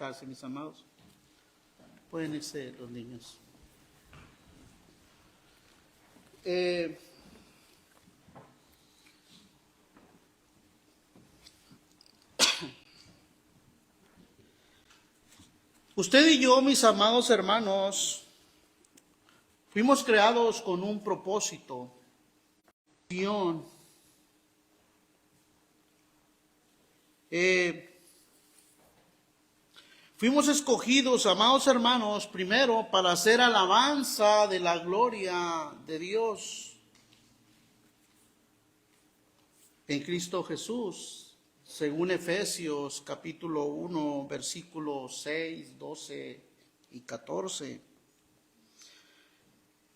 acercarse, mis amados. Pueden irse los niños. Usted y yo, mis amados hermanos, fuimos creados con un propósito, misión. Fuimos escogidos, amados hermanos, primero para hacer alabanza de la gloria de Dios en Cristo Jesús. Según Efesios capítulo 1, versículos 6, 12 y 14.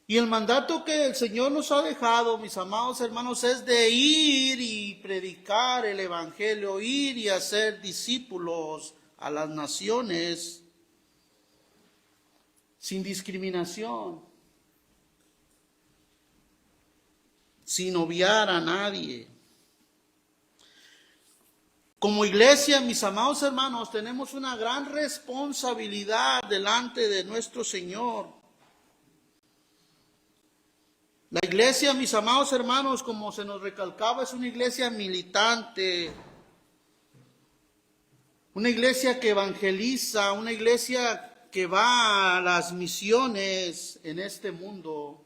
Y el mandato que el Señor nos ha dejado, mis amados hermanos, es de ir y predicar el Evangelio, ir y hacer discípulos a las naciones sin discriminación, sin obviar a nadie. Como iglesia, mis amados hermanos, tenemos una gran responsabilidad delante de nuestro Señor. La iglesia, mis amados hermanos, como se nos recalcaba, es una iglesia militante, una iglesia que evangeliza, una iglesia que va a las misiones en este mundo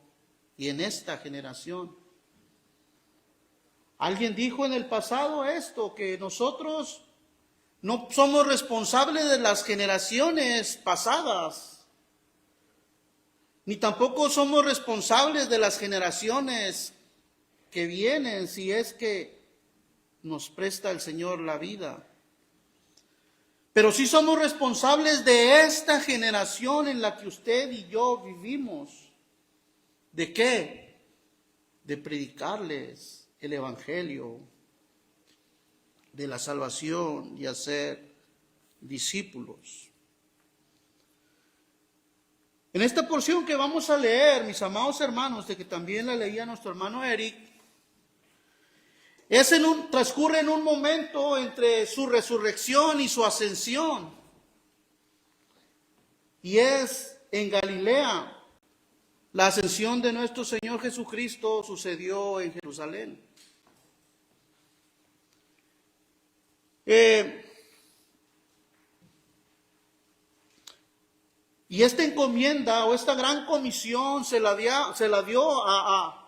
y en esta generación. Alguien dijo en el pasado esto, que nosotros no somos responsables de las generaciones pasadas, ni tampoco somos responsables de las generaciones que vienen, si es que nos presta el Señor la vida. Pero sí somos responsables de esta generación en la que usted y yo vivimos. ¿De qué? De predicarles el Evangelio de la salvación y hacer discípulos. En esta porción que vamos a leer, mis amados hermanos, de que también la leía nuestro hermano Eric, transcurre en un momento entre su resurrección y su ascensión. Y es en Galilea. La ascensión de nuestro Señor Jesucristo sucedió en Jerusalén. Y esta encomienda o esta gran comisión se la dio a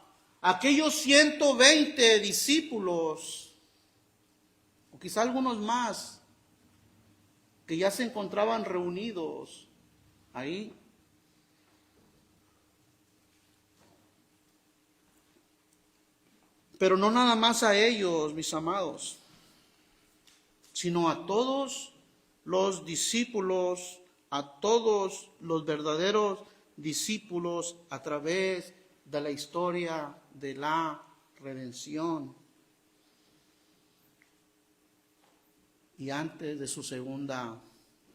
aquellos 120 discípulos, o quizá algunos más, que ya se encontraban reunidos ahí. Pero no nada más a ellos, mis amados, sino a todos los discípulos, a todos los verdaderos discípulos a través de la historia de la redención y antes de su segunda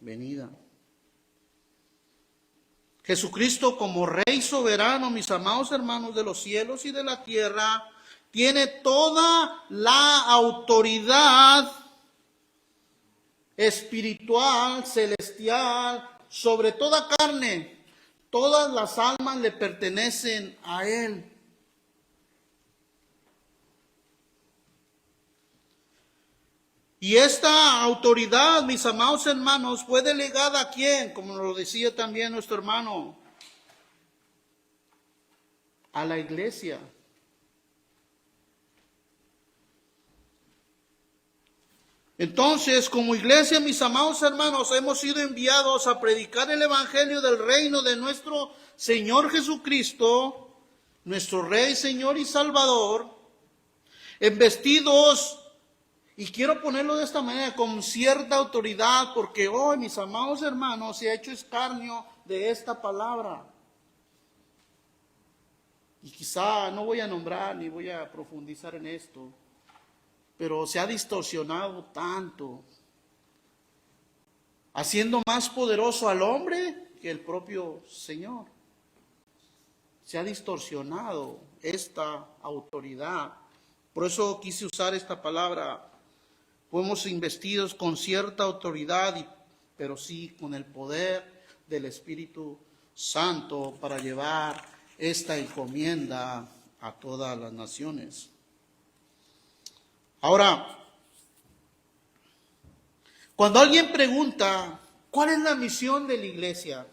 venida. Jesucristo, como Rey soberano, mis amados hermanos, de los cielos y de la tierra, tiene toda la autoridad espiritual, celestial, sobre toda carne. Todas las almas le pertenecen a Él. Y esta autoridad, mis amados hermanos, fue delegada a quién, como nos lo decía también nuestro hermano, a la iglesia. Entonces, como iglesia, mis amados hermanos, hemos sido enviados a predicar el evangelio del reino de nuestro Señor Jesucristo, nuestro Rey, Señor y Salvador, investidos, y quiero ponerlo de esta manera, con cierta autoridad, porque hoy, mis amados hermanos, se ha hecho escarnio de esta palabra. Y quizá no voy a nombrar ni voy a profundizar en esto, pero se ha distorsionado tanto, haciendo más poderoso al hombre que el propio Señor. Se ha distorsionado esta autoridad. Por eso quise usar esta palabra. Fuimos investidos con cierta autoridad y pero sí con el poder del Espíritu Santo para llevar esta encomienda a todas las naciones. Ahora, cuando alguien pregunta, ¿cuál es la misión de la iglesia?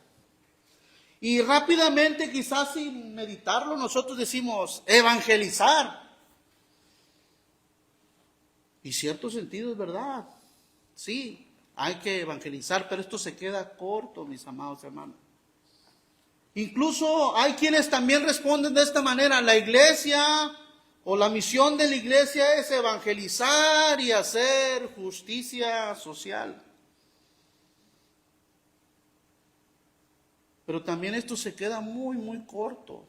Y rápidamente, quizás sin meditarlo, nosotros decimos, evangelizar. Y cierto sentido es verdad. Sí, hay que evangelizar, pero esto se queda corto, mis amados hermanos. Incluso hay quienes también responden de esta manera, la iglesia o la misión de la iglesia es evangelizar y hacer justicia social. Pero también esto se queda muy, muy corto.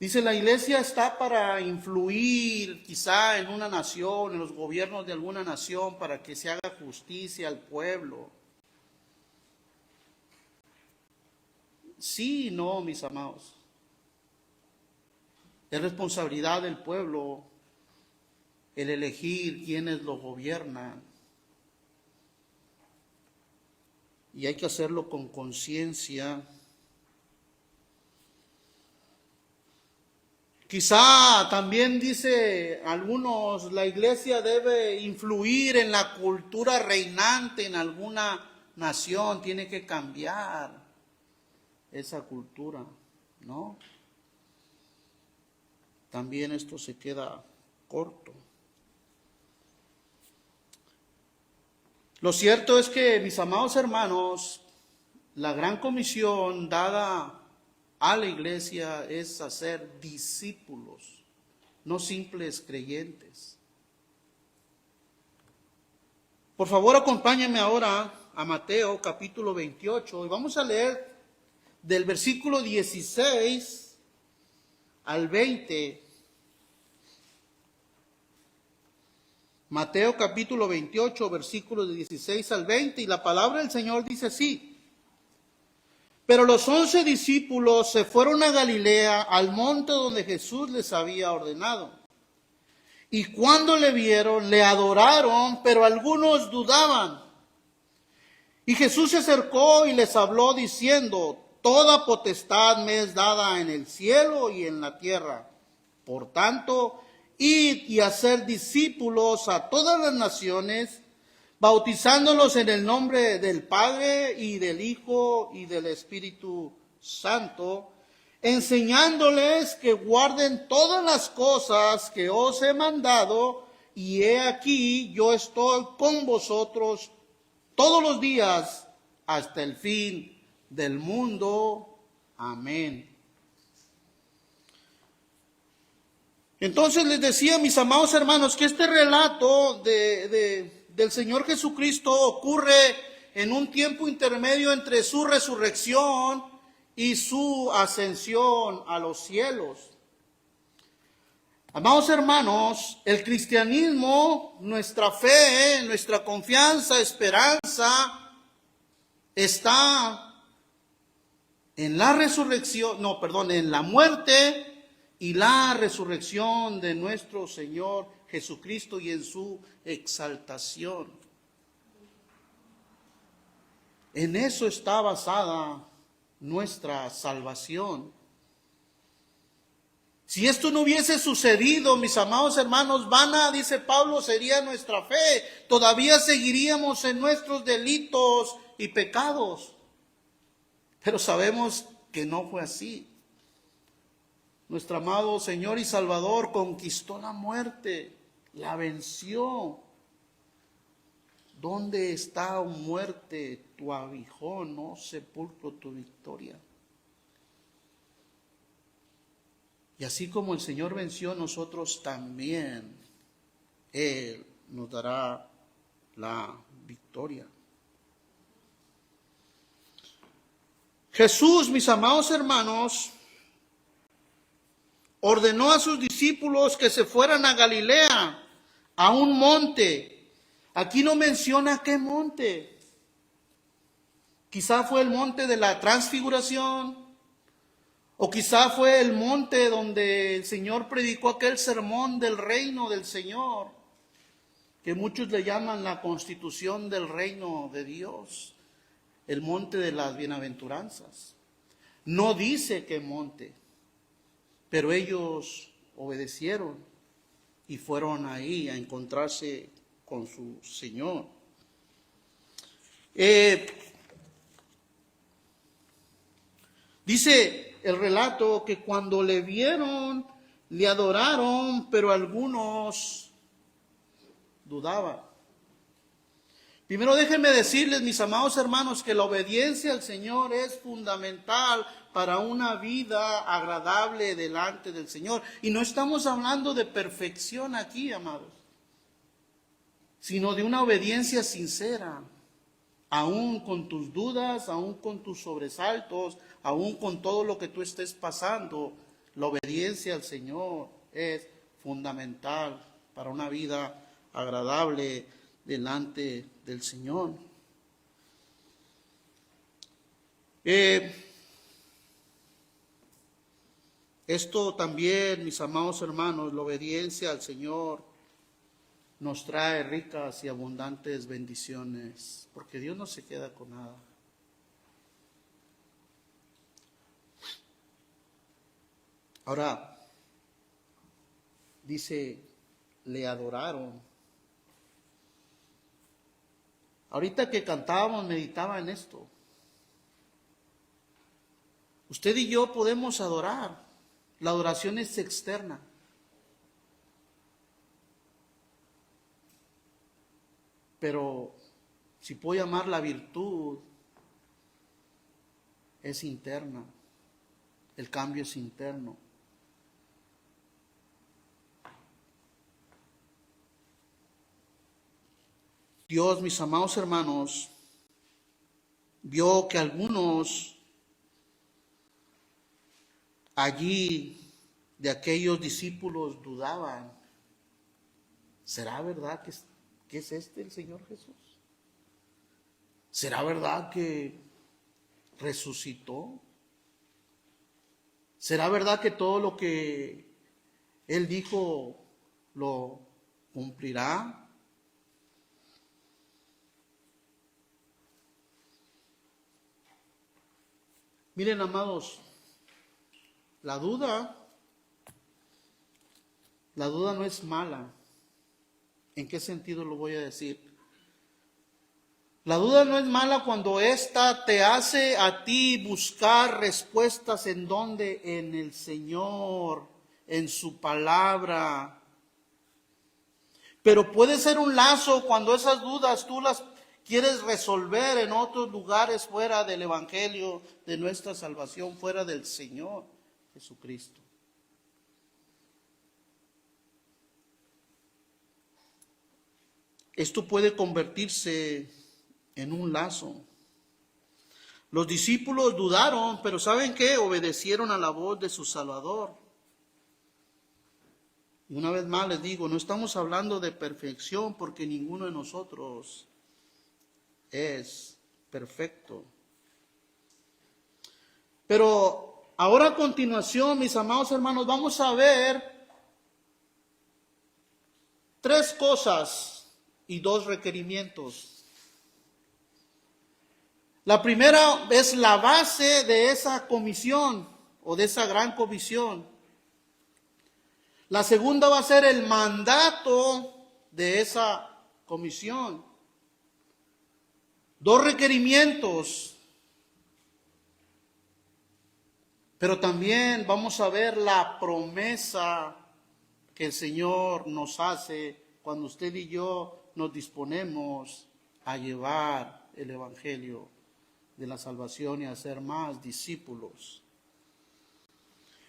Dice, la iglesia está para influir quizá en una nación, en los gobiernos de alguna nación, para que se haga justicia al pueblo. Sí y no, mis amados. Es responsabilidad del pueblo el elegir quienes lo gobiernan. Y hay que hacerlo con conciencia. Quizá también dice algunos, la iglesia debe influir en la cultura reinante en alguna nación, tiene que cambiar esa cultura, ¿no? También esto se queda corto. Lo cierto es que, mis amados hermanos, la gran comisión dada a la iglesia es hacer discípulos, no simples creyentes. Por favor, acompáñenme ahora a Mateo capítulo 28 y vamos a leer del versículo 16 al 20. Mateo capítulo 28, versículos de 16 al 20, y la palabra del Señor dice así. Pero los 11 discípulos se fueron a Galilea, al monte donde Jesús les había ordenado. Y cuando le vieron, le adoraron, pero algunos dudaban. Y Jesús se acercó y les habló diciendo, toda potestad me es dada en el cielo y en la tierra. Por tanto, id y hacer discípulos a todas las naciones, bautizándolos en el nombre del Padre y del Hijo y del Espíritu Santo, enseñándoles que guarden todas las cosas que os he mandado, y he aquí yo estoy con vosotros todos los días hasta el fin del mundo. Amén. Entonces les decía, mis amados hermanos, que este relato del Señor Jesucristo ocurre en un tiempo intermedio entre su resurrección y su ascensión a los cielos. Amados hermanos, el cristianismo, nuestra fe, nuestra confianza, esperanza, está en la resurrección, en la muerte y la resurrección de nuestro Señor Jesucristo y en su exaltación. En eso está basada nuestra salvación. Si esto no hubiese sucedido, mis amados hermanos, vana, dice Pablo, sería nuestra fe. Todavía seguiríamos en nuestros delitos y pecados. Pero sabemos que no fue así. Nuestro amado Señor y Salvador conquistó la muerte, la venció. ¿Dónde está, oh muerte, tu aguijón, oh sepulcro, tu victoria? Y así como el Señor venció, nosotros también, Él nos dará la victoria. Jesús, mis amados hermanos, ordenó a sus discípulos que se fueran a Galilea, a un monte. Aquí no menciona qué monte. Quizá fue el monte de la transfiguración, o quizá fue el monte donde el Señor predicó aquel sermón del reino del Señor. que muchos le llaman la constitución del reino de Dios, el monte de las bienaventuranzas. No dice qué monte, pero ellos obedecieron y fueron ahí a encontrarse con su Señor. Dice el relato que cuando le vieron, le adoraron, pero algunos dudaban. Primero déjenme decirles, mis amados hermanos, que la obediencia al Señor es fundamental para una vida agradable delante del Señor. Y no estamos hablando de perfección aquí, amados, sino de una obediencia sincera, aún con tus dudas, aún con tus sobresaltos, aún con todo lo que tú estés pasando. La obediencia al Señor es fundamental para una vida agradable delante del Señor. Esto también, mis amados hermanos, la obediencia al Señor nos trae ricas y abundantes bendiciones, porque Dios no se queda con nada. Ahora, dice, le adoraron. Ahorita que cantábamos, meditaba en esto. Usted y yo podemos adorar. La adoración es externa. Pero si puedo llamar la virtud, es interna. El cambio es interno. Dios, mis amados hermanos, vio que algunos allí de aquellos discípulos dudaban. ¿Será verdad que es este el Señor Jesús? ¿Será verdad que resucitó? ¿Será verdad que todo lo que Él dijo lo cumplirá? Miren, amados, la duda no es mala. ¿En qué sentido lo voy a decir? La duda no es mala cuando ésta te hace a ti buscar respuestas en donde, en el Señor, en su palabra. Pero puede ser un lazo cuando esas dudas tú las quieres resolver en otros lugares fuera del Evangelio de nuestra salvación, fuera del Señor Jesucristo. Esto puede convertirse en un lazo. Los discípulos dudaron, pero ¿saben qué? Obedecieron a la voz de su Salvador. Y una vez más les digo, no estamos hablando de perfección porque ninguno de nosotros es perfecto. Pero ahora a continuación, mis amados hermanos, vamos a ver 3 cosas y 2 requerimientos. La primera es la base de esa comisión o de esa gran comisión. La segunda va a ser el mandato de esa comisión. 2 requerimientos. Pero también vamos a ver la promesa que el Señor nos hace cuando usted y yo nos disponemos a llevar el Evangelio de la salvación y a ser más discípulos.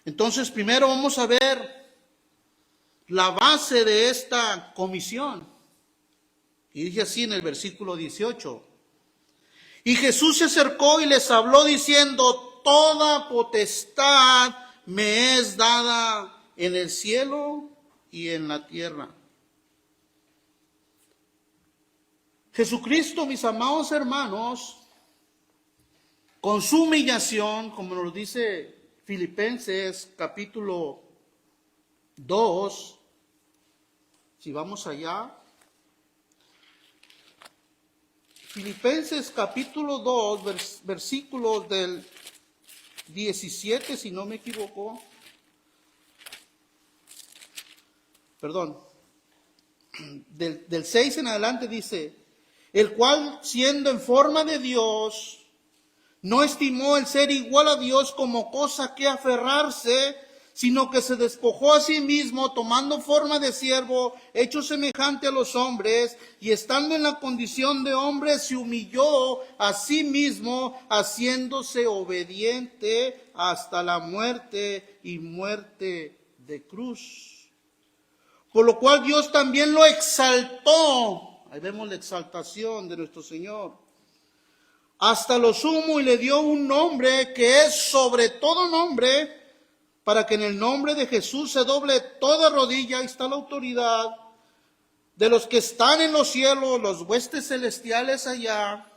Entonces, primero vamos a ver la base de esta comisión. Y dice así en el versículo 18. Y Jesús se acercó y les habló diciendo: toda potestad me es dada en el cielo y en la tierra. Jesucristo, mis amados hermanos, con su humillación, como nos dice Filipenses capítulo 2, si vamos allá, Filipenses capítulo 2, versículos del 17, si no me equivoco. Perdón. Del 6 en adelante dice, el cual siendo en forma de Dios, no estimó el ser igual a Dios como cosa que aferrarse, sino que se despojó a sí mismo, tomando forma de siervo, hecho semejante a los hombres, y estando en la condición de hombre, se humilló a sí mismo, haciéndose obediente hasta la muerte y muerte de cruz. Por lo cual Dios también lo exaltó. Ahí vemos la exaltación de nuestro Señor. Hasta lo sumo, y le dio un nombre que es sobre todo nombre, para que en el nombre de Jesús se doble toda rodilla. Ahí está la autoridad de los que están en los cielos, los huestes celestiales allá,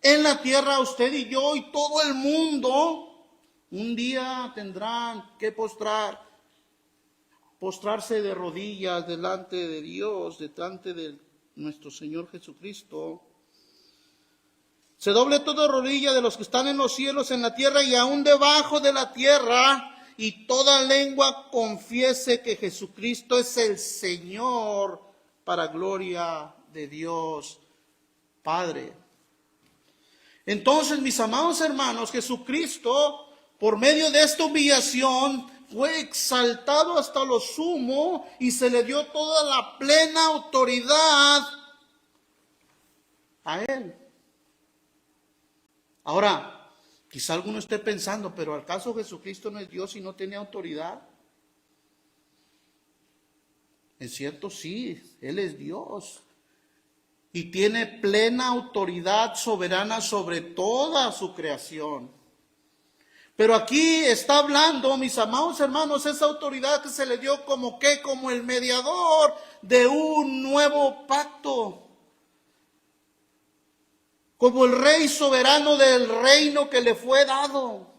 en la tierra, usted y yo y todo el mundo, un día tendrán que postrarse de rodillas delante de Dios, delante de nuestro Señor Jesucristo. Se doble toda rodilla de los que están en los cielos, en la tierra y aún debajo de la tierra, y toda lengua confiese que Jesucristo es el Señor, para gloria de Dios Padre. Entonces, mis amados hermanos, Jesucristo, por medio de esta humillación, fue exaltado hasta lo sumo y se le dio toda la plena autoridad a Él. Ahora, quizá alguno esté pensando, pero ¿acaso Jesucristo no es Dios y no tiene autoridad? Es cierto, sí, Él es Dios y tiene plena autoridad soberana sobre toda su creación. Pero aquí está hablando, mis amados hermanos, esa autoridad que se le dio como el mediador de un nuevo pacto. Como el rey soberano del reino que le fue dado.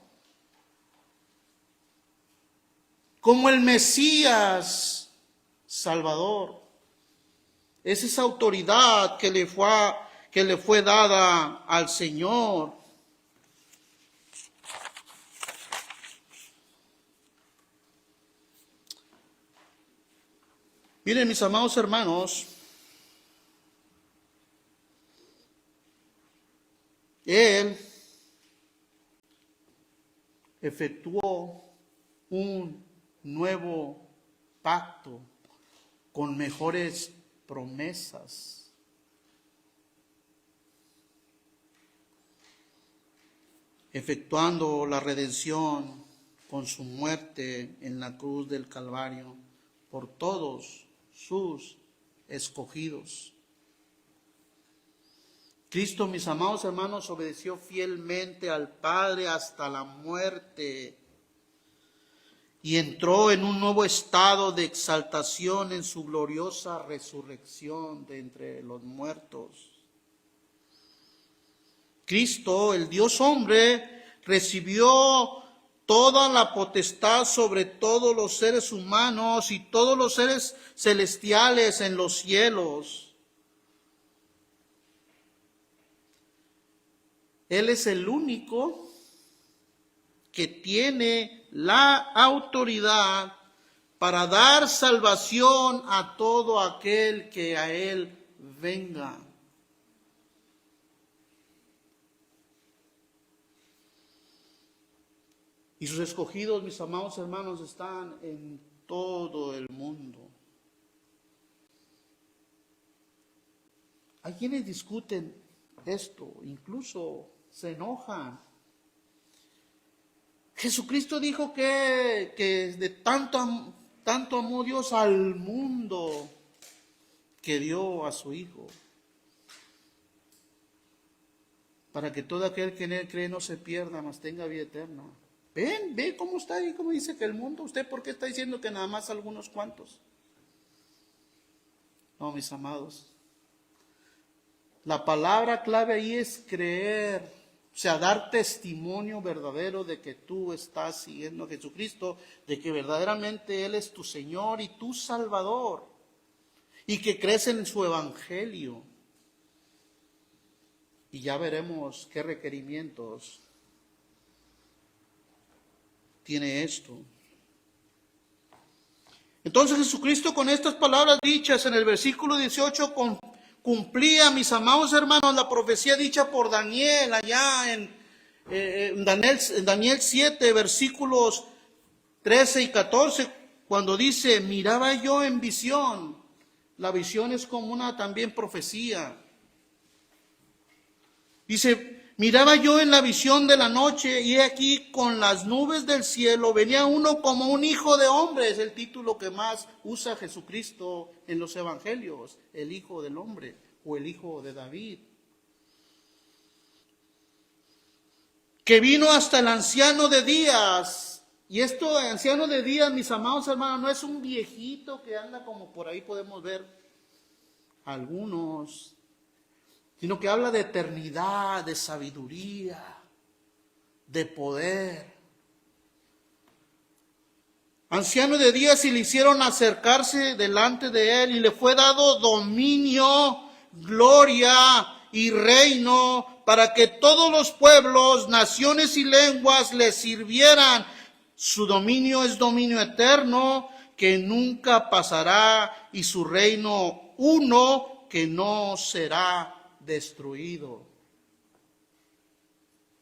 Como el Mesías Salvador. Es esa autoridad que le fue dada al Señor. Miren, mis amados hermanos, Él efectuó un nuevo pacto con mejores promesas. Efectuando la redención con su muerte en la cruz del Calvario por todos sus escogidos. Cristo, mis amados hermanos, obedeció fielmente al Padre hasta la muerte y entró en un nuevo estado de exaltación en su gloriosa resurrección de entre los muertos. Cristo, el Dios hombre, recibió toda la potestad sobre todos los seres humanos y todos los seres celestiales en los cielos. Él es el único que tiene la autoridad para dar salvación a todo aquel que a Él venga. Y sus escogidos, mis amados hermanos, están en todo el mundo. Hay quienes discuten esto, incluso se enojan. Jesucristo dijo que de tanto amó Dios al mundo que dio a su Hijo, para que todo aquel que en Él cree no se pierda, mas tenga vida eterna. Ve cómo está ahí, cómo dice que el mundo. ¿Usted por qué está diciendo que nada más algunos cuantos? No, mis amados. La palabra clave ahí es creer, o sea, dar testimonio verdadero de que tú estás siguiendo a Jesucristo, de que verdaderamente Él es tu Señor y tu Salvador, y que crees en su Evangelio. Y ya veremos qué requerimientos tiene esto. Entonces Jesucristo, con estas palabras dichas en el versículo 18 cumplía, mis amados hermanos, la profecía dicha por Daniel allá en Daniel 7, versículos 13 y 14, cuando dice: miraba yo en visión. La visión es como una también profecía. Dice: miraba yo en la visión de la noche, y he aquí con las nubes del cielo venía uno como un hijo de hombre. Es el título que más usa Jesucristo en los evangelios: el Hijo del Hombre o el Hijo de David. Que vino hasta el anciano de días. Y esto, anciano de días, mis amados hermanos, no es un viejito que anda como por ahí podemos ver algunos, sino que habla de eternidad, de sabiduría, de poder. Anciano de días, y le hicieron acercarse delante de él, y le fue dado dominio, gloria y reino, para que todos los pueblos, naciones y lenguas le sirvieran. Su dominio es dominio eterno, que nunca pasará, y su reino uno, que no será destruido.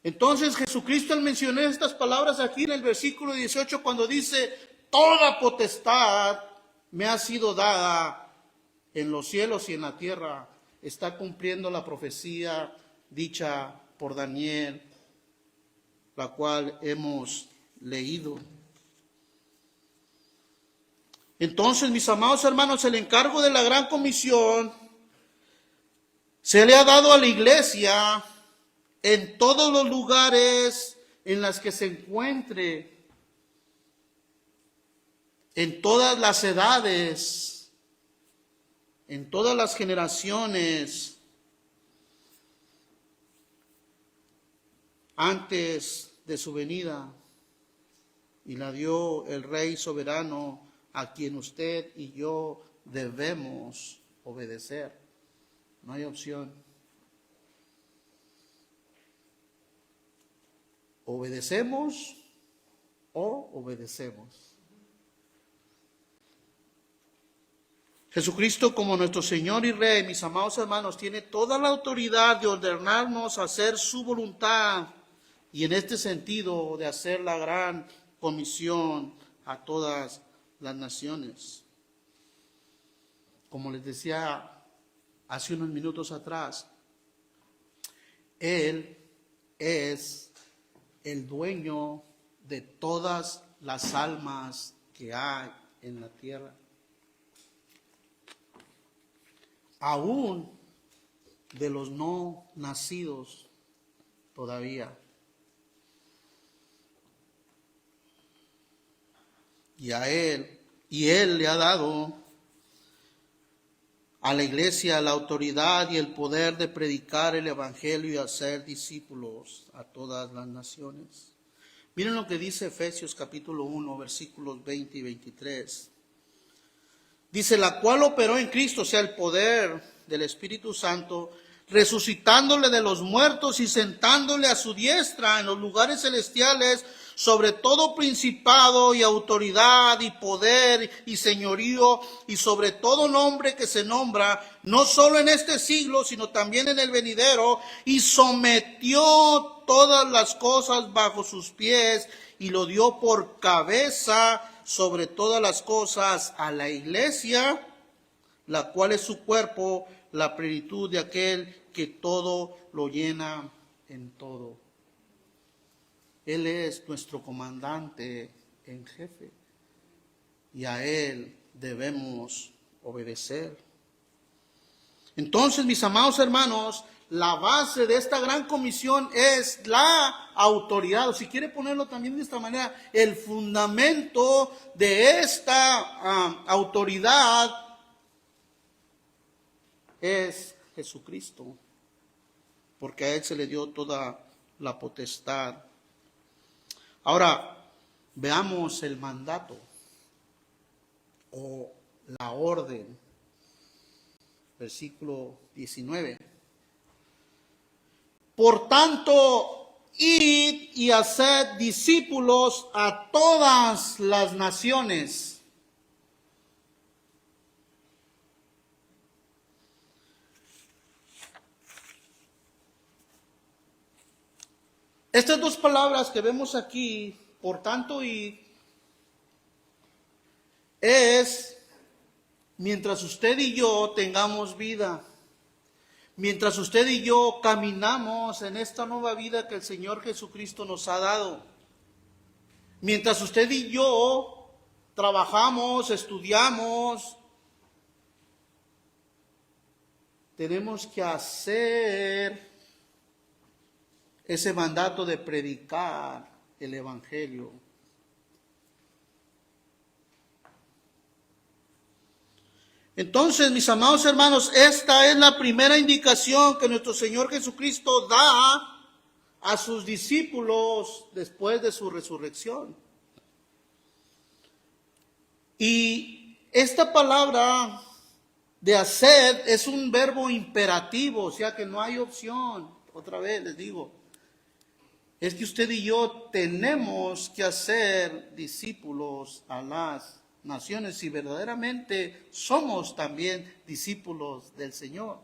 Entonces Jesucristo, al mencionar estas palabras aquí en el versículo 18, cuando dice: toda potestad me ha sido dada en los cielos y en la tierra, está cumpliendo la profecía dicha por Daniel, la cual hemos leído. Entonces, mis amados hermanos, el encargo de la gran comisión se le ha dado a la iglesia en todos los lugares en los que se encuentre, en todas las edades, en todas las generaciones, antes de su venida, y la dio el Rey soberano, a quien usted y yo debemos obedecer. No hay opción. ¿Obedecemos o obedecemos? Jesucristo, como nuestro Señor y Rey, mis amados hermanos, tiene toda la autoridad de ordenarnos a hacer su voluntad, y en este sentido de hacer la gran comisión a todas las naciones. Como les decía hace unos minutos atrás, Él es el dueño de todas las almas que hay en la tierra. Aún de los no nacidos todavía. Y Él le ha dado a la iglesia la autoridad y el poder de predicar el evangelio y hacer discípulos a todas las naciones. Miren lo que dice Efesios capítulo 1, versículos 20 y 23. Dice: la cual operó en Cristo, o sea, el poder del Espíritu Santo, resucitándole de los muertos y sentándole a su diestra en los lugares celestiales, sobre todo principado y autoridad y poder y señorío, y sobre todo nombre que se nombra, no solo en este siglo, sino también en el venidero, y sometió todas las cosas bajo sus pies, y lo dio por cabeza sobre todas las cosas a la iglesia, la cual es su cuerpo, la plenitud de aquel que todo lo llena en todo. Él es nuestro comandante en jefe, y a Él debemos obedecer. Entonces, mis amados hermanos, la base de esta gran comisión es la autoridad, o si quiere ponerlo también de esta manera, el fundamento de esta autoridad es Jesucristo, porque a Él se le dio toda la potestad. Ahora, veamos el mandato o la orden. Versículo 19. Por tanto, id y haced discípulos a todas las naciones. Estas dos palabras que vemos aquí, por tanto, id, es mientras usted y yo tengamos vida. Mientras usted y yo caminamos en esta nueva vida que el Señor Jesucristo nos ha dado. Mientras usted y yo trabajamos, estudiamos, tenemos que hacer ese mandato de predicar el Evangelio. Entonces, mis amados hermanos, esta es la primera indicación que nuestro Señor Jesucristo da a sus discípulos después de su resurrección. Y esta palabra de hacer es un verbo imperativo, o sea que no hay opción. Otra vez les digo, es que usted y yo tenemos que hacer discípulos a las naciones si verdaderamente somos también discípulos del Señor.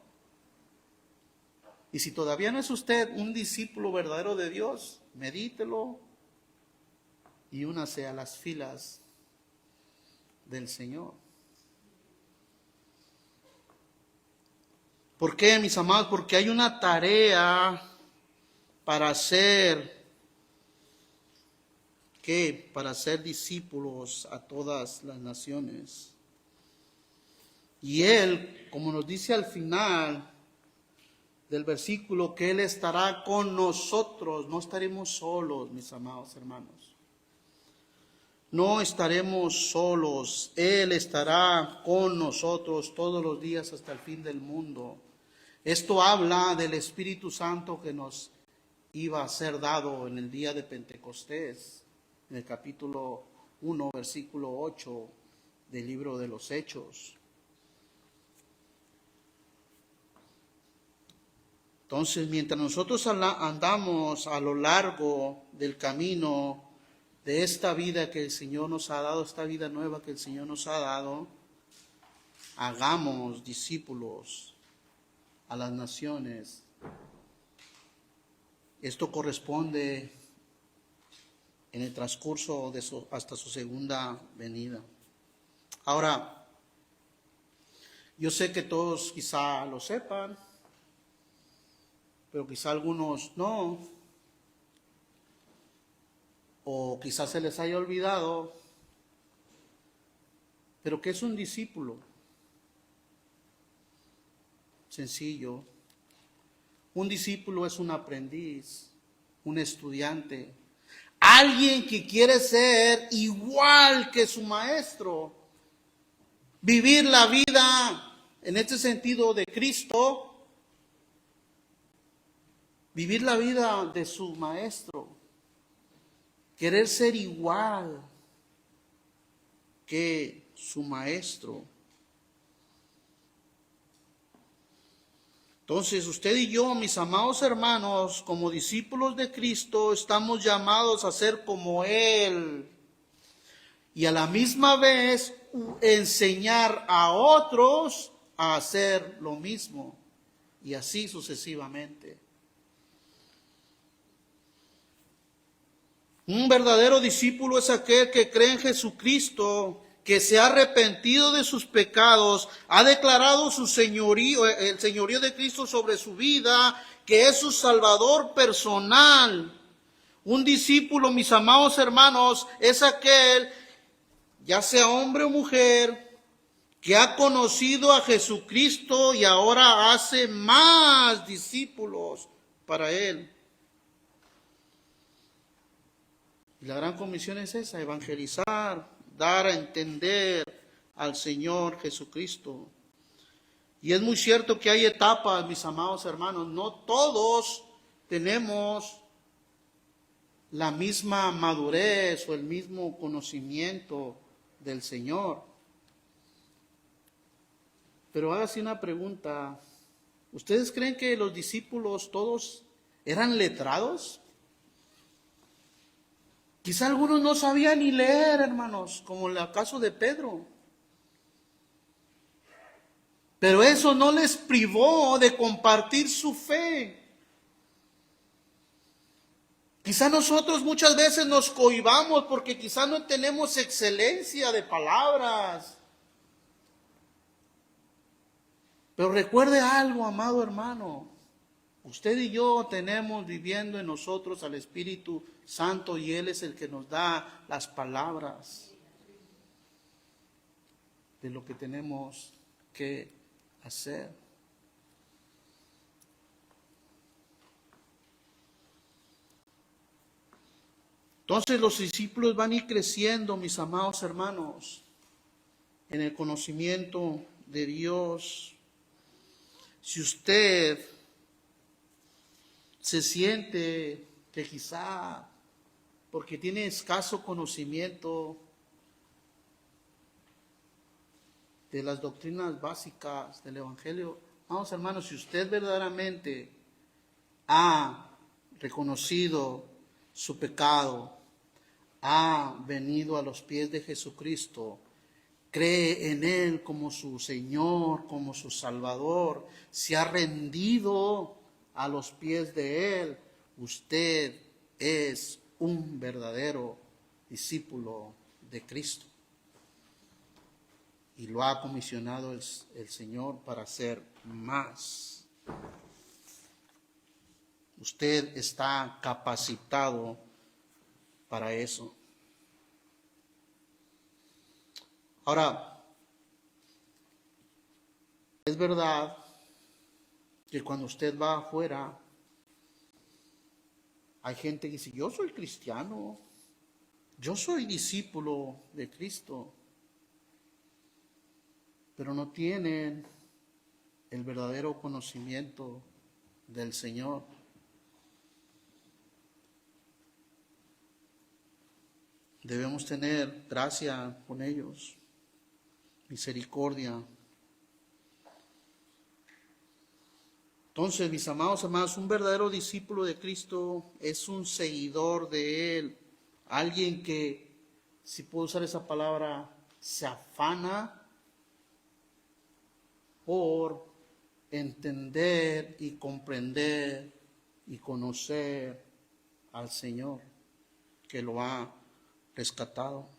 Y si todavía no es usted un discípulo verdadero de Dios, medítelo y únase a las filas del Señor. ¿Por qué, mis amados? Porque hay una tarea para hacer, ¿qué? Para ser discípulos a todas las naciones. Y Él, como nos dice al final del versículo, que Él estará con nosotros. No estaremos solos, mis amados hermanos. No estaremos solos. Él estará con nosotros todos los días hasta el fin del mundo. Esto habla del Espíritu Santo que nos iba a ser dado en el día de Pentecostés, en el capítulo 1, versículo 8 del libro de los Hechos. Entonces, mientras nosotros andamos a lo largo del camino de esta vida que el Señor nos ha dado, esta vida nueva que el Señor nos ha dado, hagamos discípulos a las naciones. Esto corresponde en el transcurso de hasta su segunda venida. Ahora, yo sé que todos quizá lo sepan, pero quizá algunos no, o quizás se les haya olvidado. Pero ¿qué es un discípulo? Sencillo. Un discípulo es un aprendiz, un estudiante, alguien que quiere ser igual que su maestro, vivir la vida en este sentido de Cristo, vivir la vida de su maestro, querer ser igual que su maestro. Entonces, usted y yo, mis amados hermanos, como discípulos de Cristo, estamos llamados a ser como Él. Y a la misma vez, enseñar a otros a hacer lo mismo. Y así sucesivamente. Un verdadero discípulo es aquel que cree en Jesucristo, que se ha arrepentido de sus pecados, ha declarado su señorío, el señorío de Cristo sobre su vida, que es su Salvador personal. Un discípulo, mis amados hermanos, es aquel, ya sea hombre o mujer, que ha conocido a Jesucristo y ahora hace más discípulos para Él. Y la gran comisión es esa, evangelizar, dar a entender al Señor Jesucristo. Y es muy cierto que hay etapas, mis amados hermanos, no todos tenemos la misma madurez o el mismo conocimiento del Señor. Pero hágase una pregunta, ¿ustedes creen que los discípulos todos ¿Eran letrados? Quizá algunos no sabían ni leer, hermanos, como en el caso de Pedro. Pero eso no les privó de compartir su fe. Quizá nosotros muchas veces nos cohibamos porque quizá no tenemos excelencia de palabras. Pero recuerde algo, amado hermano. Usted y yo tenemos viviendo en nosotros al Espíritu Santo y Él es el que nos da las palabras de lo que tenemos que hacer. Entonces los discípulos van a ir creciendo, mis amados hermanos, en el conocimiento de Dios. Si usted se siente que quizá porque tiene escaso conocimiento de las doctrinas básicas del Evangelio, vamos hermanos, si usted verdaderamente ha reconocido su pecado, ha venido a los pies de Jesucristo, cree en Él como su Señor, como su Salvador, se ha rendido a los pies de Él, usted es un verdadero discípulo de Cristo. Y lo ha comisionado el Señor para hacer más. Usted está capacitado para eso. Ahora, es verdad que cuando usted va afuera, hay gente que dice, yo soy cristiano, yo soy discípulo de Cristo, pero no tienen el verdadero conocimiento del Señor. Debemos tener gracia con ellos, misericordia. Entonces, mis amados hermanos, un verdadero discípulo de Cristo es un seguidor de Él, alguien que, si puedo usar esa palabra, se afana por entender y comprender y conocer al Señor que lo ha rescatado.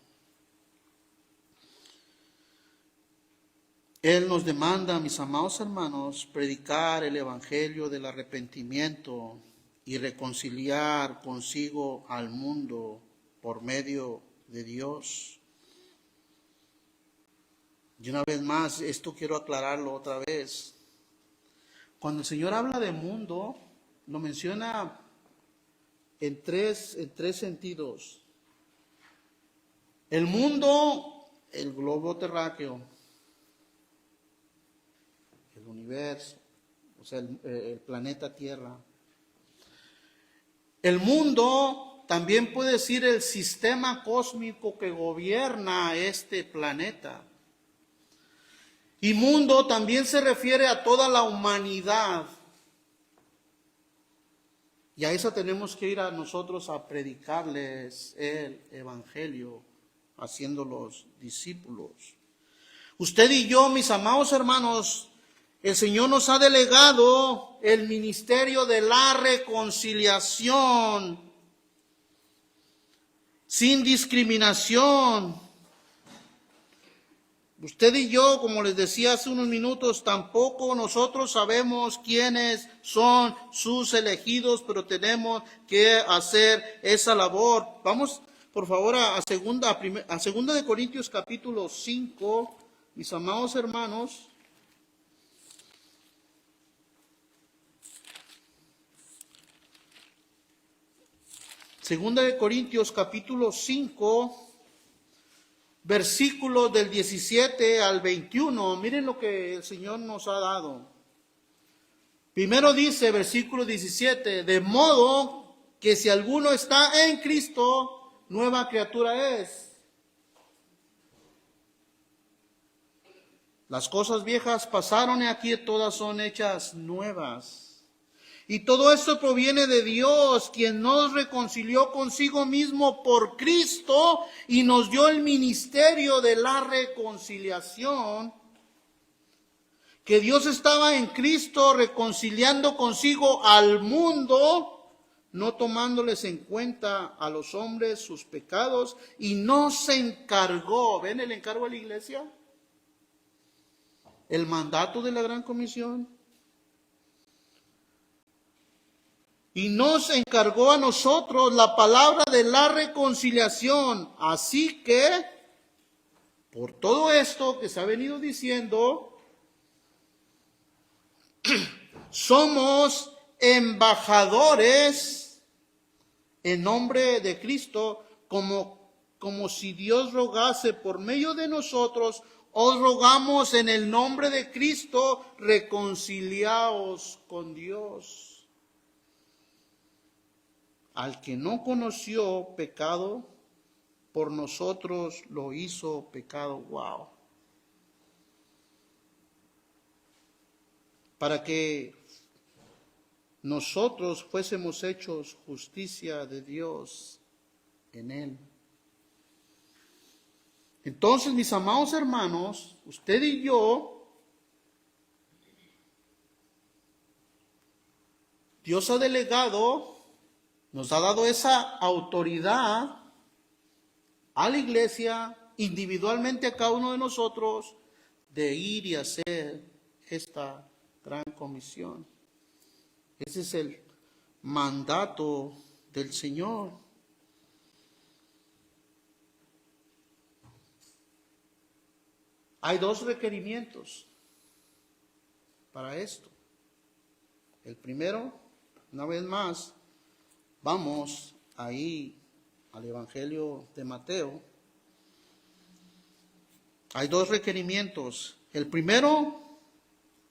Él nos demanda, mis amados hermanos, predicar el evangelio del arrepentimiento y reconciliar consigo al mundo por medio de Dios. Y una vez más, esto quiero aclararlo otra vez. Cuando el Señor habla de mundo, lo menciona en tres sentidos. El mundo, el globo terráqueo, el universo, o sea, el planeta Tierra. El mundo también puede decir el sistema cósmico que gobierna este planeta. Y mundo también se refiere a toda la humanidad. Y a eso tenemos que ir a nosotros a predicarles el evangelio, haciéndolos discípulos. Usted y yo, mis amados hermanos, el Señor nos ha delegado el ministerio de la reconciliación, sin discriminación. Usted y yo, como les decía hace unos minutos, tampoco nosotros sabemos quiénes son sus elegidos, pero tenemos que hacer esa labor. Vamos, por favor, a segunda de Corintios capítulo 5, mis amados hermanos. Segunda de Corintios capítulo 5, versículos del 17 al 21, miren lo que el Señor nos ha dado. Primero dice, versículo 17, de modo que si alguno está en Cristo, nueva criatura es. Las cosas viejas pasaron y aquí todas son hechas nuevas. Y todo esto proviene de Dios, quien nos reconcilió consigo mismo por Cristo y nos dio el ministerio de la reconciliación. Que Dios estaba en Cristo reconciliando consigo al mundo, no tomándoles en cuenta a los hombres sus pecados, y nos encargó, ¿ven el encargo a la iglesia? El mandato de la gran comisión. Y nos encargó a nosotros la palabra de la reconciliación. Así que, por todo esto que se ha venido diciendo, somos embajadores en nombre de Cristo, como si Dios rogase por medio de nosotros. Os rogamos en el nombre de Cristo, reconciliaos con Dios. Al que no conoció pecado, por nosotros lo hizo pecado. Wow. Para que nosotros fuésemos hechos justicia de Dios en él. Entonces, mis amados hermanos, usted y yo, Dios ha delegado, nos ha dado esa autoridad a la iglesia, individualmente a cada uno de nosotros, de ir y hacer esta gran comisión. Ese es el mandato del Señor. Hay dos requerimientos para esto. El primero, una vez más, vamos ahí al Evangelio de Mateo. Hay dos requerimientos. El primero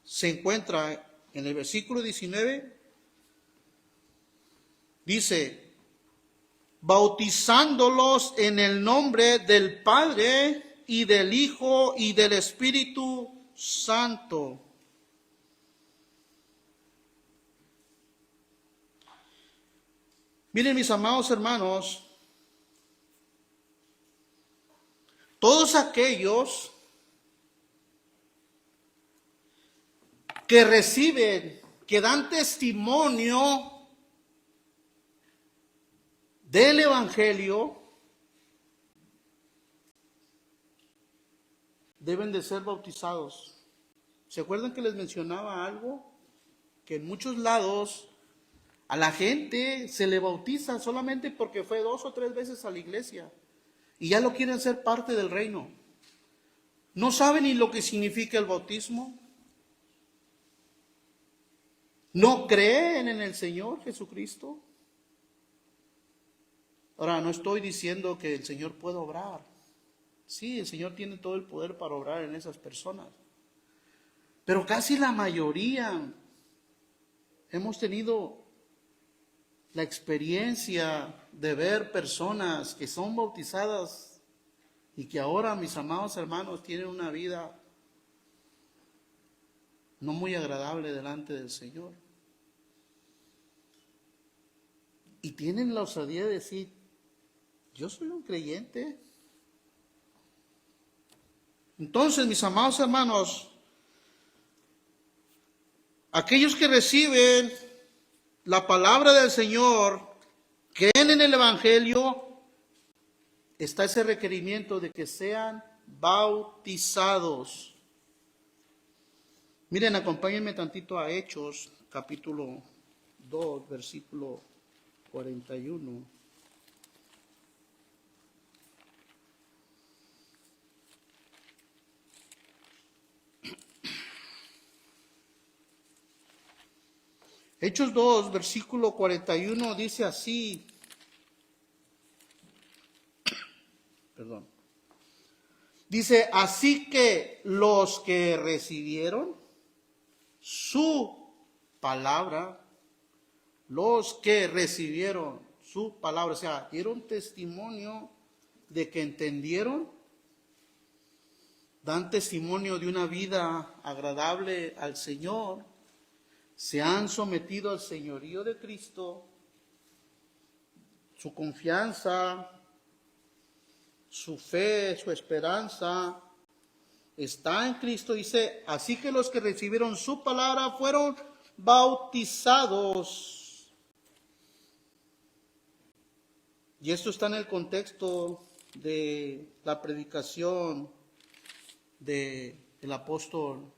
se encuentra en el versículo 19. Dice, bautizándolos en el nombre del Padre y del Hijo y del Espíritu Santo. Miren, mis amados hermanos, todos aquellos que reciben, que dan testimonio del Evangelio, deben de ser bautizados. ¿Se acuerdan que les mencionaba algo? Que en muchos lados a la gente se le bautiza solamente porque fue 2 o 3 veces a la iglesia y ya lo quieren ser parte del reino. No saben ni lo que significa el bautismo. No creen en el Señor Jesucristo. Ahora, no estoy diciendo que el Señor pueda obrar. Sí, el Señor tiene todo el poder para obrar en esas personas. Pero casi la mayoría hemos tenido la experiencia de ver personas que son bautizadas y que ahora, mis amados hermanos, tienen una vida no muy agradable delante del Señor. Y tienen la osadía de decir, yo soy un creyente. Entonces, mis amados hermanos, aquellos que reciben la palabra del Señor, creen en el Evangelio, está ese requerimiento de que sean bautizados. Miren, acompáñenme tantito a Hechos, capítulo 2, versículo 41. Hechos 2, versículo 41 dice así. Perdón. Dice, así que los que recibieron su palabra, o sea, dieron testimonio de que entendieron, dan testimonio de una vida agradable al Señor, se han sometido al señorío de Cristo, su confianza, su fe, su esperanza está en Cristo, dice, así que los que recibieron su palabra fueron bautizados. Y esto está en el contexto de la predicación del apóstol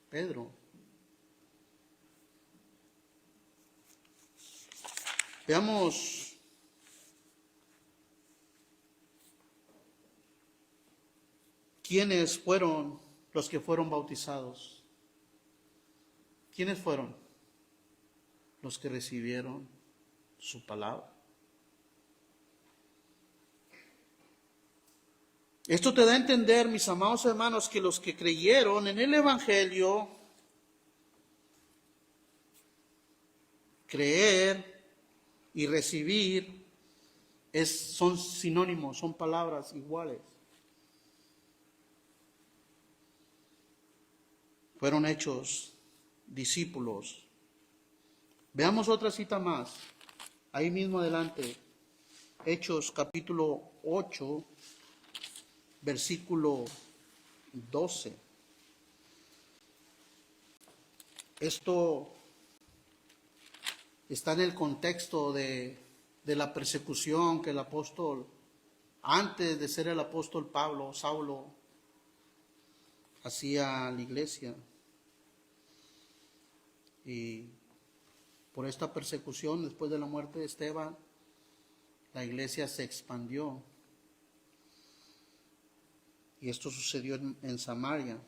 Pedro. Veamos quiénes fueron los que fueron bautizados. ¿Quiénes fueron? Los que recibieron su palabra. Esto te da a entender, mis amados hermanos, que los que creyeron en el Evangelio, creer y recibir son sinónimos, son palabras iguales. Fueron hechos discípulos. Veamos otra cita más, ahí mismo adelante, Hechos capítulo 8, versículo 12. Esto está en el contexto de la persecución que el apóstol, antes de ser el apóstol Saulo, hacía a la iglesia. Y por esta persecución, después de la muerte de Esteban, la iglesia se expandió. Y esto sucedió en Samaria.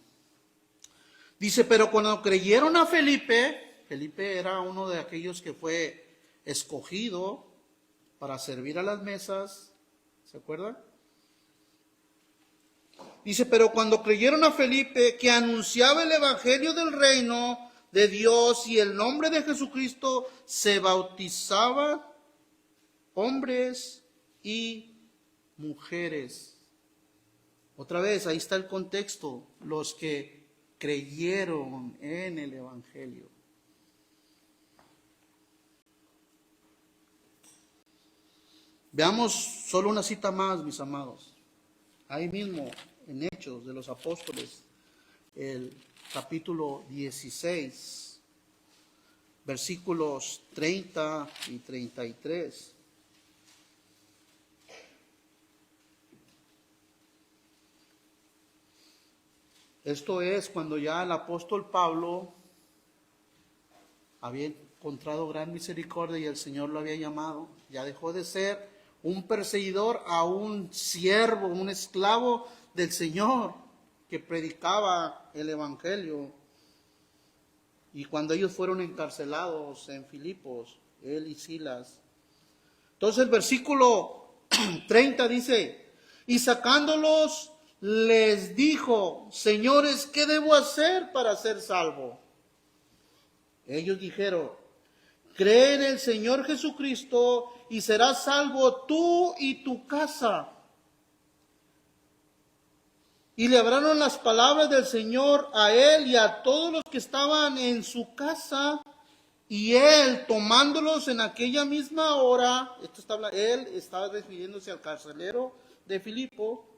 Dice, pero cuando creyeron a Felipe, Felipe era uno de aquellos que fue escogido para servir a las mesas, ¿se acuerdan? Dice, pero cuando creyeron a Felipe, que anunciaba el evangelio del reino de Dios y el nombre de Jesucristo, se bautizaban hombres y mujeres. Otra vez, ahí está el contexto, los que creyeron en el evangelio. Veamos solo una cita más, mis amados. Ahí mismo, en Hechos de los Apóstoles, el capítulo 16, versículos 30 y 33. Esto es cuando ya el apóstol Pablo había encontrado gran misericordia y el Señor lo había llamado. Ya dejó de ser un perseguidor a un siervo, un esclavo del Señor que predicaba el evangelio. Y cuando ellos fueron encarcelados en Filipos, él y Silas. Entonces el versículo 30 dice, y sacándolos les dijo, señores, ¿qué debo hacer para ser salvo? Ellos dijeron, cree en el Señor Jesucristo y serás salvo tú y tu casa. Y le hablaron las palabras del Señor a él y a todos los que estaban en su casa. Y él, tomándolos en aquella misma hora, él estaba refiriéndose al carcelero de Filipo,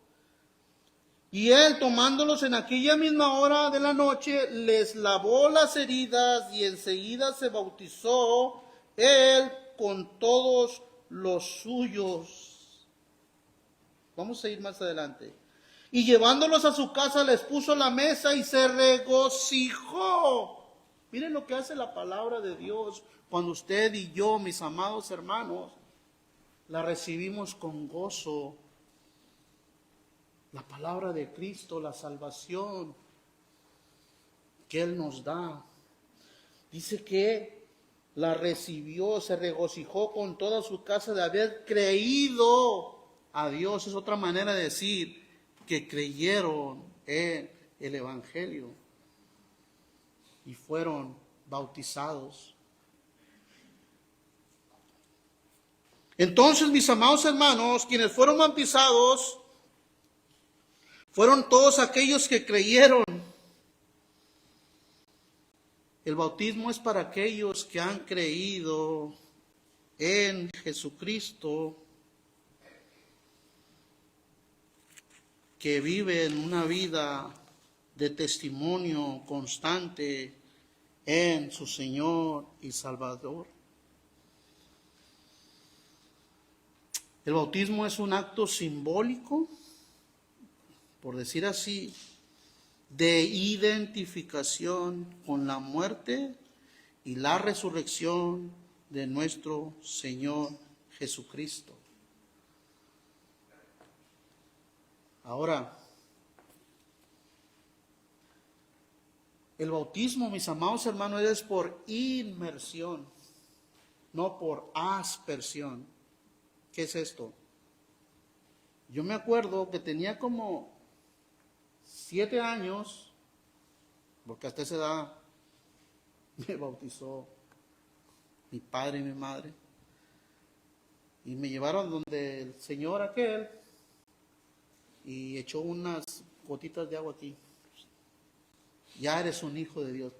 y él, tomándolos en aquella misma hora de la noche, les lavó las heridas y enseguida se bautizó él con todos los suyos. Vamos a ir más adelante. Y llevándolos a su casa les puso la mesa y se regocijó. Miren lo que hace la palabra de Dios cuando usted y yo, mis amados hermanos, la recibimos con gozo. La palabra de Cristo, la salvación que Él nos da. Dice que la recibió, se regocijó con toda su casa de haber creído a Dios. Es otra manera de decir que creyeron en el Evangelio y fueron bautizados. Entonces, mis amados hermanos, quienes fueron bautizados fueron todos aquellos que creyeron. El bautismo es para aquellos que han creído en Jesucristo, que viven una vida de testimonio constante en su Señor y Salvador. El bautismo es un acto simbólico, por decir así, de identificación con la muerte y la resurrección de nuestro Señor Jesucristo. Ahora, el bautismo, mis amados hermanos, es por inmersión, no por aspersión. ¿Qué es esto? Yo me acuerdo que tenía como 7 años, porque hasta esa edad me bautizó mi padre y mi madre, y me llevaron donde el señor aquel y echó unas gotitas de agua aquí. Ya eres un hijo de Dios.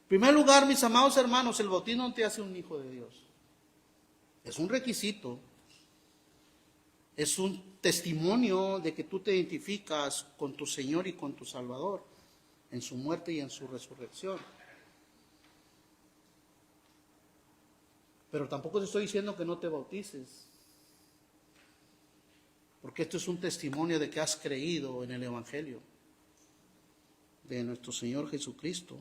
En primer lugar, mis amados hermanos, el bautismo no te hace un hijo de Dios. Es un requisito. Es un testimonio de que tú te identificas con tu Señor y con tu Salvador en su muerte y en su resurrección. Pero tampoco te estoy diciendo que no te bautices, porque esto es un testimonio de que has creído en el Evangelio de nuestro Señor Jesucristo.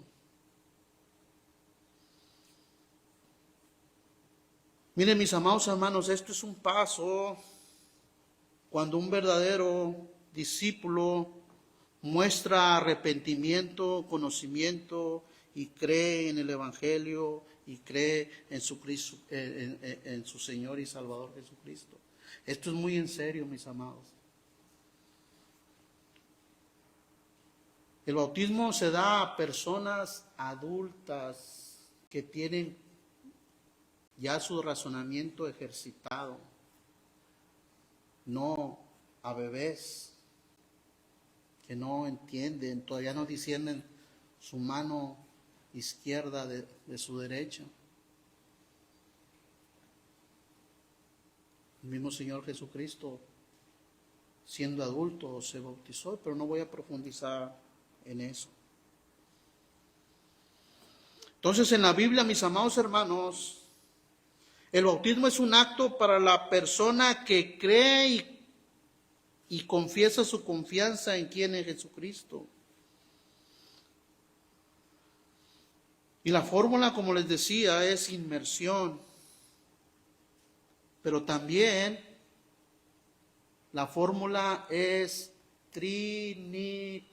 Miren, mis amados hermanos, esto es un paso cuando un verdadero discípulo muestra arrepentimiento, conocimiento y cree en el Evangelio y cree en su Señor y Salvador Jesucristo. Esto es muy en serio, mis amados. El bautismo se da a personas adultas que tienen ya su razonamiento ejercitado, no a bebés que no entienden, todavía no disciernen su mano izquierda de su derecha. El mismo Señor Jesucristo, siendo adulto, se bautizó, pero no voy a profundizar en eso. Entonces, en la Biblia, mis amados hermanos, el bautismo es un acto para la persona que cree y confiesa su confianza en quién es Jesucristo. Y la fórmula, como les decía, es inmersión. Pero también la fórmula es trinitaria.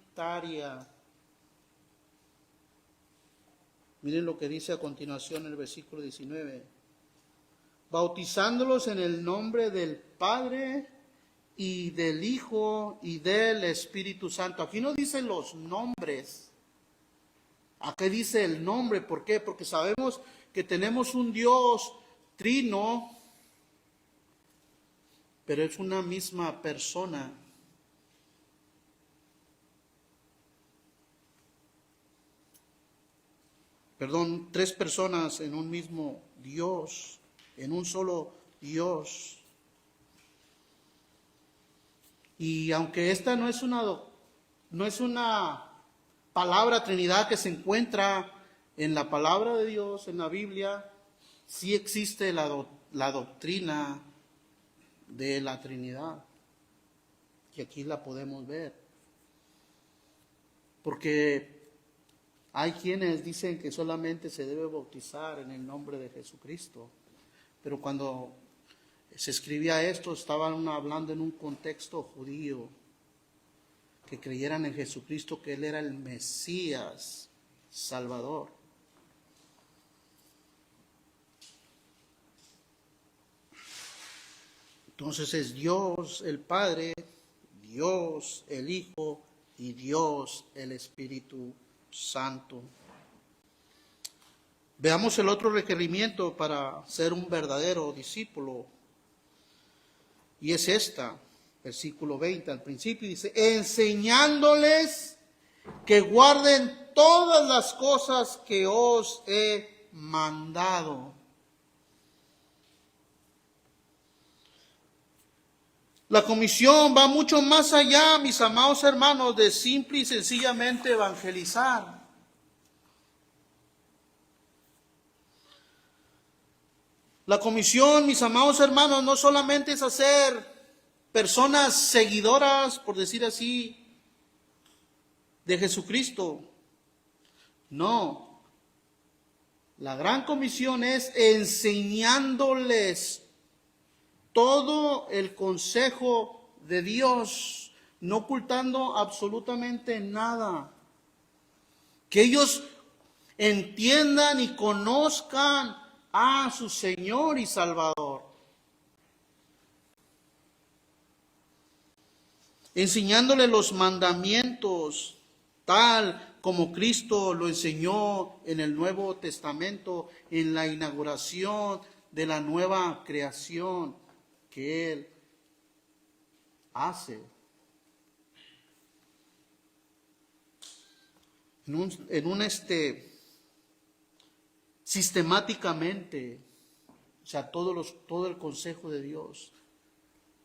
Miren lo que dice a continuación el versículo 19. Bautizándolos en el nombre del Padre y del Hijo y del Espíritu Santo. Aquí no dice los nombres. Aquí dice el nombre. ¿Por qué? Porque sabemos que tenemos un Dios trino, pero es una misma persona. Perdón, 3 personas en un mismo Dios, en un solo Dios. Y aunque esta no es una palabra Trinidad que se encuentra en la palabra de Dios, en la Biblia, sí existe la doctrina de la Trinidad, que aquí la podemos ver. Porque hay quienes dicen que solamente se debe bautizar en el nombre de Jesucristo, pero cuando se escribía esto estaban hablando en un contexto judío, que creyeran en Jesucristo, que Él era el Mesías Salvador. Entonces es Dios el Padre, Dios el Hijo y Dios el Espíritu Santo. Veamos el otro requerimiento para ser un verdadero discípulo. Y es esta, versículo 20 al principio, dice, enseñándoles que guarden todas las cosas que os he mandado. La comisión va mucho más allá, mis amados hermanos, de simple y sencillamente evangelizar. La comisión, mis amados hermanos, no solamente es hacer personas seguidoras, por decir así, de Jesucristo. No. La gran comisión es enseñándoles todo el consejo de Dios, no ocultando absolutamente nada. Que ellos entiendan y conozcan a su Señor y Salvador. Enseñándole los mandamientos, tal como Cristo lo enseñó en el Nuevo Testamento, en la inauguración de la nueva creación que Él hace. Sistemáticamente, o sea, todo el consejo de Dios,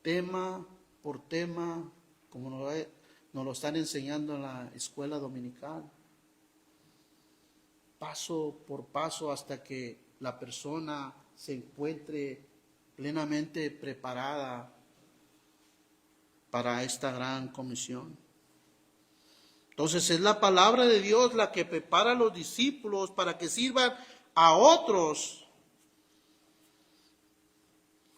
tema por tema, como nos lo están enseñando en la escuela dominical, paso por paso hasta que la persona se encuentre plenamente preparada para esta gran comisión. Entonces es la palabra de Dios la que prepara a los discípulos para que sirvan a otros.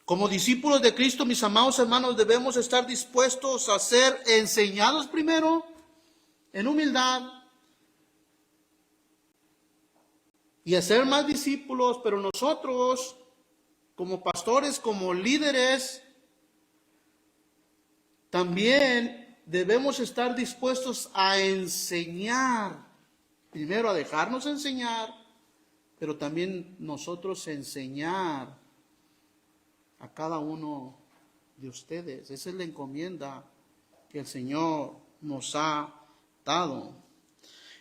Como discípulos de Cristo, mis amados hermanos, debemos estar dispuestos a ser enseñados primero en humildad y a ser más discípulos, pero nosotros, como pastores, como líderes, también debemos estar dispuestos a enseñar, primero a dejarnos enseñar, pero también nosotros enseñar a cada uno de ustedes. Esa es la encomienda que el Señor nos ha dado.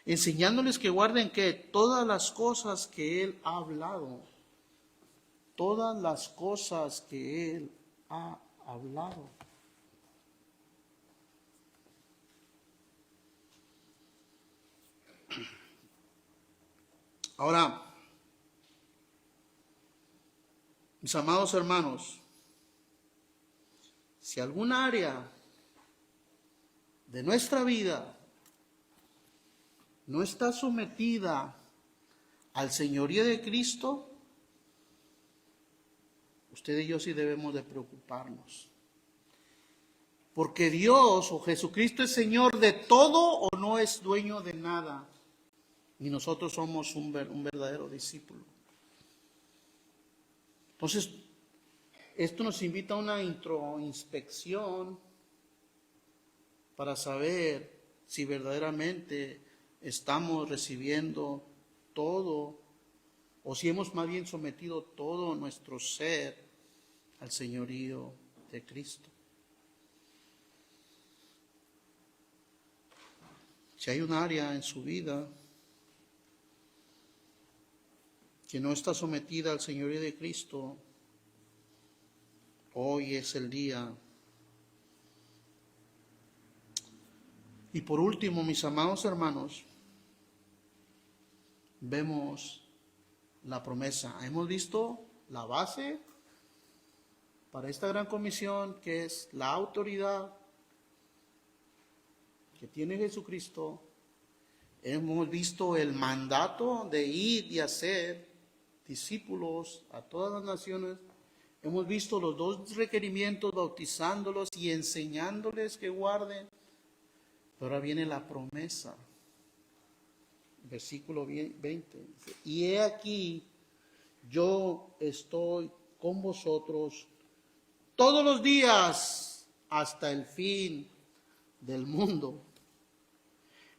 Enseñándoles que guarden que todas las cosas que Él ha hablado, todas las cosas que Él ha hablado. Ahora, mis amados hermanos, si algún área de nuestra vida no está sometida al señorío de Cristo, usted y yo sí debemos de preocuparnos. Porque Dios o Jesucristo es Señor de todo o no es dueño de nada. Y nosotros somos un verdadero discípulo. Entonces, esto nos invita a una introspección para saber si verdaderamente estamos recibiendo todo o si hemos más bien sometido todo nuestro ser al señorío de Cristo. Si hay un área en su vida que no está sometida al señorío de Cristo, hoy es el día. Y por último, mis amados hermanos, vemos la promesa. Hemos visto la base para esta gran comisión, que es la autoridad que tiene Jesucristo. Hemos visto el mandato de ir y hacer discípulos a todas las naciones. Hemos visto los dos requerimientos, bautizándolos y enseñándoles que guarden. Pero ahora viene la promesa. Versículo 20. Y he aquí, yo estoy con vosotros todos los días hasta el fin del mundo.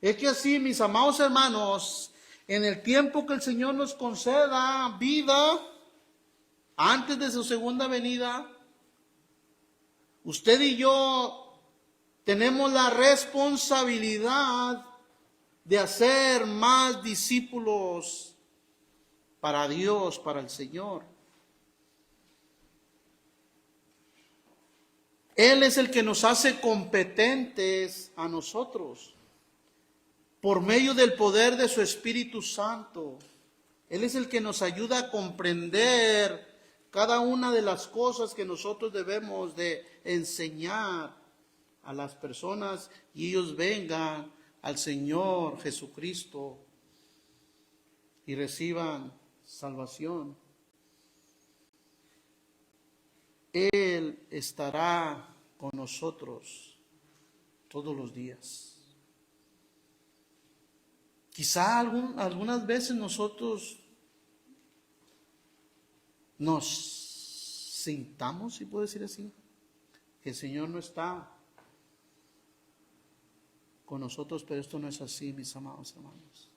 Es que así, mis amados hermanos, en el tiempo que el Señor nos conceda vida, antes de su segunda venida, usted y yo tenemos la responsabilidad de hacer más discípulos para Dios, para el Señor. Él es el que nos hace competentes a nosotros por medio del poder de su Espíritu Santo. Él es el que nos ayuda a comprender cada una de las cosas que nosotros debemos de enseñar a las personas y ellos vengan al Señor Jesucristo y reciban salvación. Él estará con nosotros todos los días. Quizá algunas veces nosotros nos sintamos, si puedo decir así, que el Señor no está con nosotros, pero esto no es así, mis amados hermanos.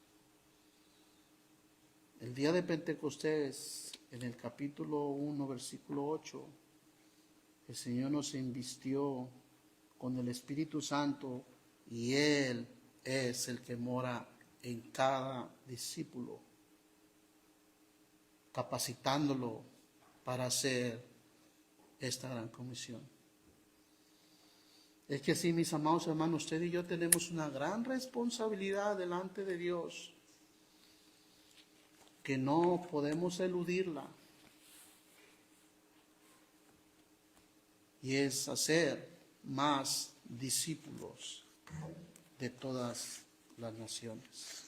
El día de Pentecostés, en el capítulo 1, versículo 8, el Señor nos invistió con el Espíritu Santo y Él es el que mora en cada discípulo, capacitándolo para hacer esta gran comisión. Es que sí, mis amados hermanos, usted y yo tenemos una gran responsabilidad delante de Dios, que no podemos eludirla, y es hacer más discípulos de todas las naciones.